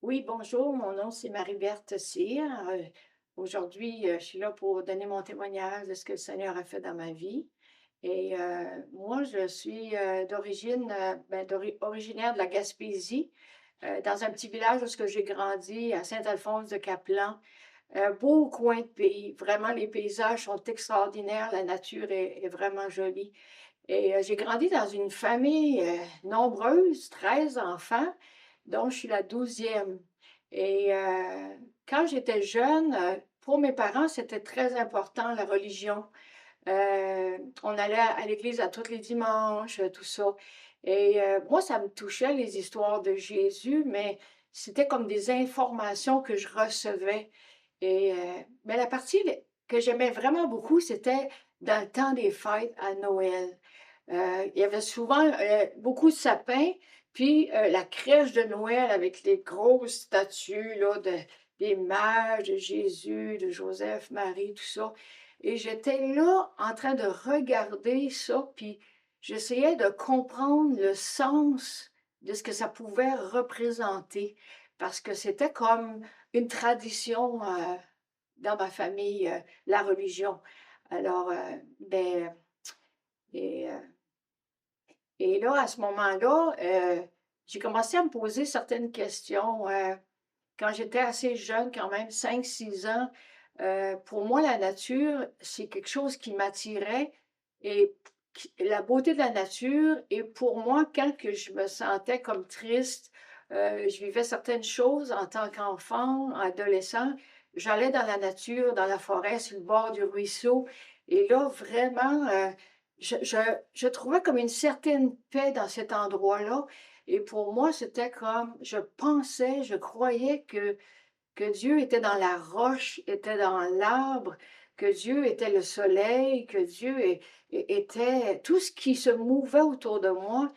Oui, bonjour, mon nom c'est Marie-Berthe Cyr. Aujourd'hui, je suis là pour donner mon témoignage de ce que le Seigneur a fait dans ma vie. Et moi, je suis d'origine, originaire de la Gaspésie, dans un petit village où ce que j'ai grandi, à Saint-Alphonse-de-Caplan. Un beau coin de pays. Vraiment, les paysages sont extraordinaires, la nature est vraiment jolie. Et j'ai grandi dans une famille nombreuse, 13 enfants, dont je suis la 12e. Et quand j'étais jeune, pour mes parents, c'était très important la religion. On allait à l'église à tous les dimanches, tout ça. Et moi, ça me touchait les histoires de Jésus, mais c'était comme des informations que je recevais. Et mais la partie que j'aimais vraiment beaucoup, c'était dans le temps des fêtes à Noël. Il y avait souvent, beaucoup de sapins, puis, la crèche de Noël avec les grosses statues là des mages, de Jésus, de Joseph, Marie, tout ça. Et j'étais là en train de regarder ça, puis j'essayais de comprendre le sens de ce que ça pouvait représenter, parce que c'était comme une tradition, dans ma famille, la religion. Alors, et et là, à ce moment-là, j'ai commencé à me poser certaines questions, quand j'étais assez jeune, quand même 5, 6 ans. Pour moi, la nature, c'est quelque chose qui m'attirait et la beauté de la nature. Et pour moi, quand que je me sentais comme triste, je vivais certaines choses en tant qu'enfant, adolescent, j'allais dans la nature, dans la forêt, sur le bord du ruisseau. Et là, vraiment, je trouvais comme une certaine paix dans cet endroit-là. Et pour moi, c'était comme, je pensais, je croyais que Dieu était dans la roche, était dans l'arbre, que Dieu était le soleil, que Dieu était tout ce qui se mouvait autour de moi.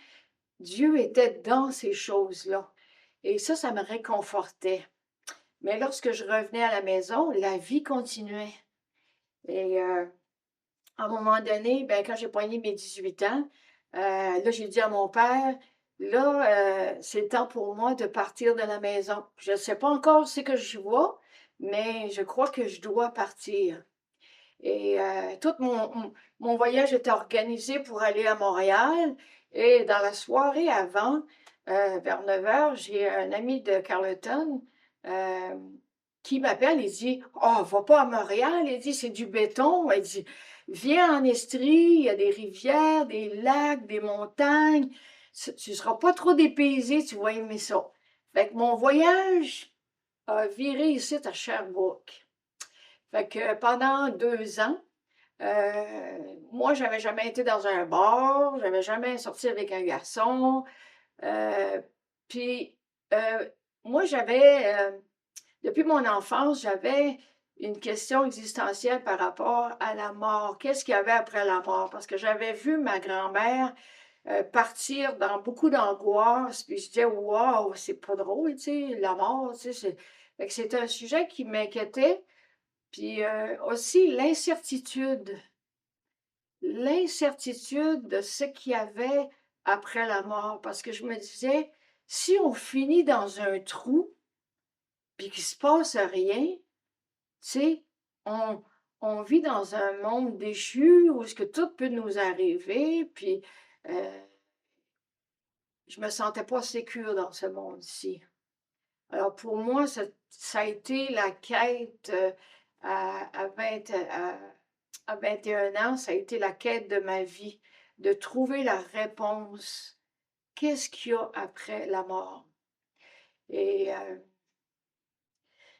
Dieu était dans ces choses-là. Et ça me réconfortait. Mais lorsque je revenais à la maison, la vie continuait. Et à un moment donné, ben, quand j'ai poigné mes 18 ans, là, j'ai dit à mon père: «Là, c'est le temps pour moi de partir de la maison. Je ne sais pas encore où c'est que je vais, mais je crois que je dois partir». Et tout mon voyage était organisé pour aller à Montréal. Et dans la soirée avant, vers 9 heures, j'ai un ami de Carleton, qui m'appelle. Il dit: «Oh, va pas à Montréal», il dit: «C'est du béton». Il dit: «Viens en Estrie, il y a des rivières, des lacs, des montagnes. Tu seras pas trop dépaysé, tu vas aimer ça». Fait que mon voyage a viré ici à Sherbrooke. Fait que pendant 2 ans, moi, j'avais jamais été dans un bar, j'avais jamais sorti avec un garçon. Puis, moi, depuis mon enfance, j'avais une question existentielle par rapport à la mort. Qu'est-ce qu'il y avait après la mort? Parce que j'avais vu ma grand-mère partir dans beaucoup d'angoisse, puis je disais: «Waouh, c'est pas drôle, tu sais, la mort, tu sais, c'est». Fait que c'est un sujet qui m'inquiétait. Puis, aussi l'incertitude de ce qu'il y avait après la mort, parce que je me disais: «Si on finit dans un trou, puis qu'il se passe rien, tu sais, on vit dans un monde déchu où est-ce que tout peut nous arriver», puis, je me sentais pas sécure dans ce monde-ci. Alors pour moi, ça a été la quête, à 21 ans, ça a été la quête de ma vie, de trouver la réponse. Qu'est-ce qu'il y a après la mort? Et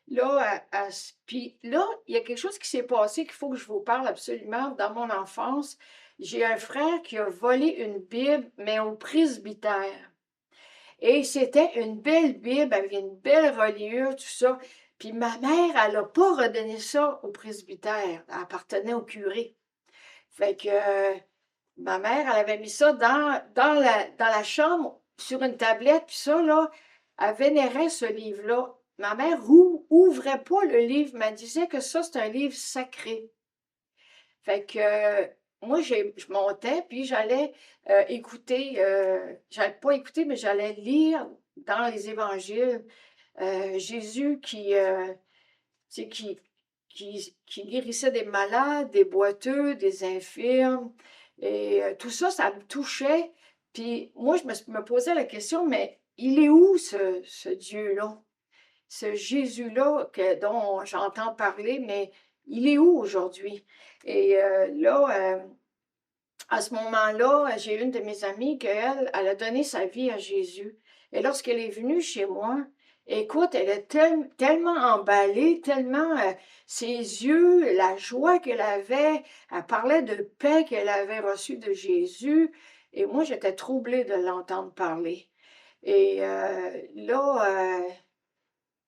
là, puis là, il y a quelque chose qui s'est passé qu'il faut que je vous parle absolument. Dans mon enfance, j'ai un frère qui a volé une Bible, mais au presbytère. Et c'était une belle Bible avec une belle reliure, tout ça. Puis ma mère, elle n'a pas redonné ça au presbytère. Elle appartenait au curé. Fait que ma mère, elle avait mis ça dans la chambre, sur une tablette, puis ça, là, elle vénérait ce livre-là. Ma mère ouvrait pas le livre, mais elle disait que ça, c'est un livre sacré. Fait que moi, je montais, puis j'allais écouter, j'allais pas écouter, mais j'allais lire dans les évangiles. Jésus tu sais, qui guérissait des malades, des boiteux, des infirmes. Et tout ça, ça me touchait. Puis moi, me posais la question, mais il est où ce Dieu-là? Ce Jésus-là dont j'entends parler, mais il est où aujourd'hui? Et à ce moment-là, j'ai une de mes amies elle a donné sa vie à Jésus. Et lorsqu'elle est venue chez moi, écoute, elle est tellement emballée, tellement ses yeux, la joie qu'elle avait, elle parlait de paix qu'elle avait reçue de Jésus. Et moi, j'étais troublée de l'entendre parler. Et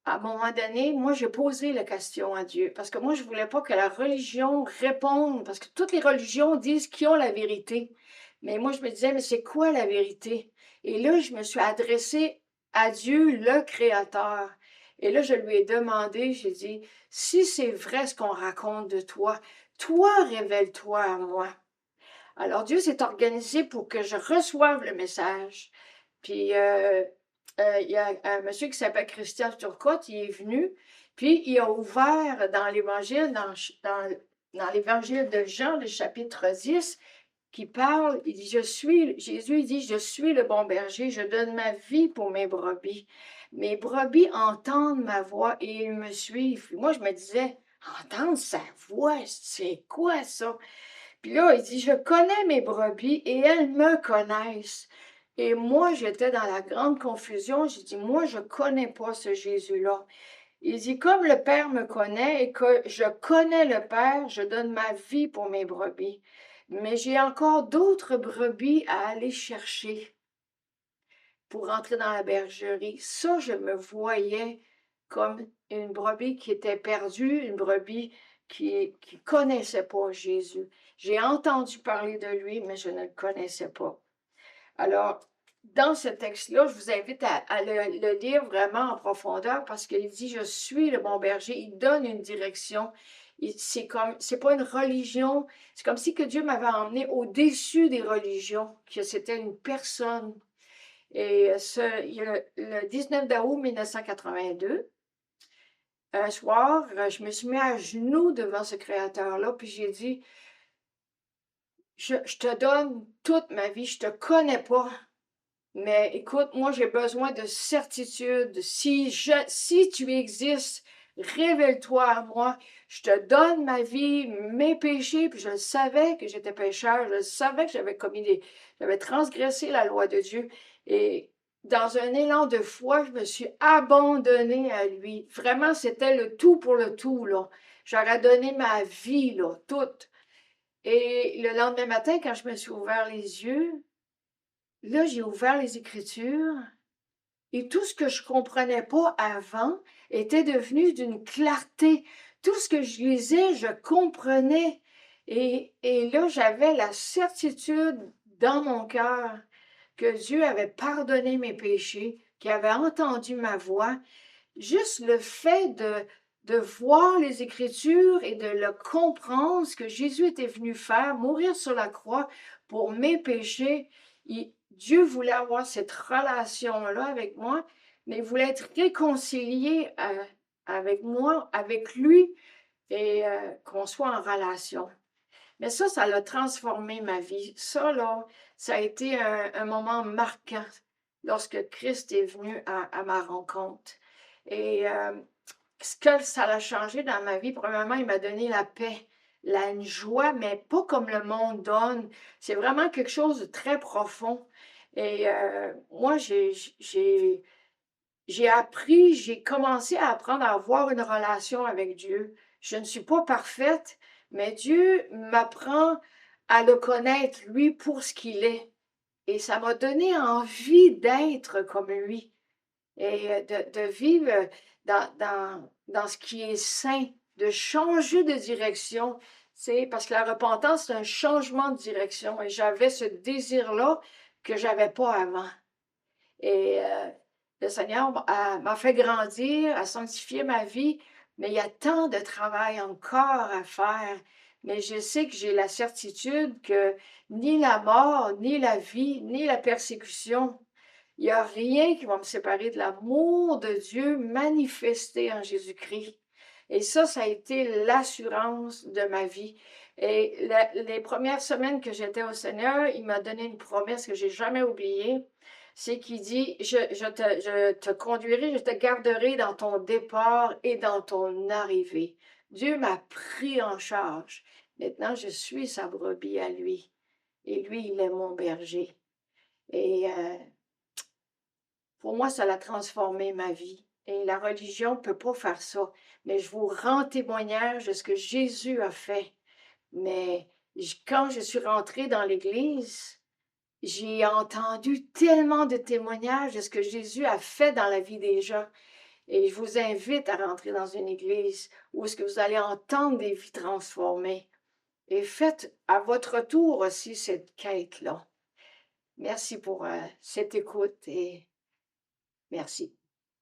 à un moment donné, moi, j'ai posé la question à Dieu parce que moi, je voulais pas que la religion réponde parce que toutes les religions disent qu'ils ont la vérité. Mais moi, je me disais, mais c'est quoi la vérité? Et là, je me suis adressée à Dieu, le Créateur. Et là, je lui ai demandé, j'ai dit, si c'est vrai ce qu'on raconte de toi, toi, révèle-toi à moi. Alors, Dieu s'est organisé pour que je reçoive le message. Puis, il y a un monsieur qui s'appelle Christian Turcotte, il est venu, puis il a ouvert dans l'Évangile, dans l'Évangile de Jean, le chapitre 10, qui parle, il dit, Jésus il dit, je suis le bon berger, je donne ma vie pour mes brebis. Mes brebis entendent ma voix et ils me suivent. Puis moi, je me disais, entendre sa voix, c'est quoi ça? Puis là, il dit, je connais mes brebis et elles me connaissent. Et moi, j'étais dans la grande confusion. J'ai dit, moi, je ne connais pas ce Jésus-là. Il dit, comme le Père me connaît et que je connais le Père, je donne ma vie pour mes brebis. Mais j'ai encore d'autres brebis à aller chercher pour entrer dans la bergerie. Ça, je me voyais comme une brebis qui était perdue, une brebis qui ne connaissait pas Jésus. J'ai entendu parler de lui, mais je ne le connaissais pas. Alors, dans ce texte-là, je vous invite à le lire vraiment en profondeur parce qu'il dit, je suis le bon berger. Il donne une direction. C'est pas une religion. C'est comme si que Dieu m'avait emmené au-dessus des religions, que c'était une personne. Et le 19 août 1982, un soir, je me suis mis à genoux devant ce créateur-là, puis j'ai dit, je te donne toute ma vie, je te connais pas, mais écoute, moi j'ai besoin de certitude. Si tu existes, révèle-toi à moi. Je te donne ma vie, mes péchés, puis je savais que j'étais pécheur, je savais que j'avais transgressé la loi de Dieu. Et dans un élan de foi, je me suis abandonnée à lui. Vraiment, c'était le tout pour le tout, là. J'aurais donné ma vie, là, toute. Et le lendemain matin, quand je me suis ouvert les yeux, là, j'ai ouvert les Écritures et tout ce que je comprenais pas avant était devenu d'une clarté. Tout ce que je lisais, je comprenais. Et là, j'avais la certitude dans mon cœur que Dieu avait pardonné mes péchés, qu'il avait entendu ma voix. Juste le fait de voir les Écritures et de le comprendre, ce que Jésus était venu faire, mourir sur la croix pour mes péchés, Dieu voulait avoir cette relation-là avec moi, mais il voulait être réconcilié avec moi, avec lui, et qu'on soit en relation. Mais ça l'a transformé ma vie. Ça, là, ça a été un moment marquant lorsque Christ est venu à ma rencontre. Et ce que ça a changé dans ma vie, premièrement, il m'a donné la paix, la joie, mais pas comme le monde donne. C'est vraiment quelque chose de très profond. Et moi, j'ai commencé à apprendre à avoir une relation avec Dieu. Je ne suis pas parfaite, mais Dieu m'apprend à le connaître, lui, pour ce qu'il est. Et ça m'a donné envie d'être comme lui et de vivre dans ce qui est saint, de changer de direction. C'est parce que la repentance, c'est un changement de direction. Et j'avais ce désir-là que je n'avais pas avant. Et le Seigneur m'a fait grandir, a sanctifié ma vie, mais il y a tant de travail encore à faire. Mais je sais que j'ai la certitude que ni la mort, ni la vie, ni la persécution, Il n'y a rien qui va me séparer de l'amour de Dieu manifesté en Jésus-Christ. Et ça a été l'assurance de ma vie. Et les premières semaines que j'étais au Seigneur, il m'a donné une promesse que j'ai jamais oubliée. C'est qu'il dit, je te conduirai, je te garderai dans ton départ et dans ton arrivée. Dieu m'a pris en charge. Maintenant, je suis sa brebis à lui. Et lui, il est mon berger. Et pour moi, ça a transformé ma vie. Et la religion ne peut pas faire ça. Mais je vous rends témoignage de ce que Jésus a fait. Mais quand je suis rentrée dans l'Église, j'ai entendu tellement de témoignages de ce que Jésus a fait dans la vie des gens. Et je vous invite à rentrer dans une église où est-ce que vous allez entendre des vies transformées. Et faites à votre tour aussi cette quête-là. Merci pour cette écoute et merci.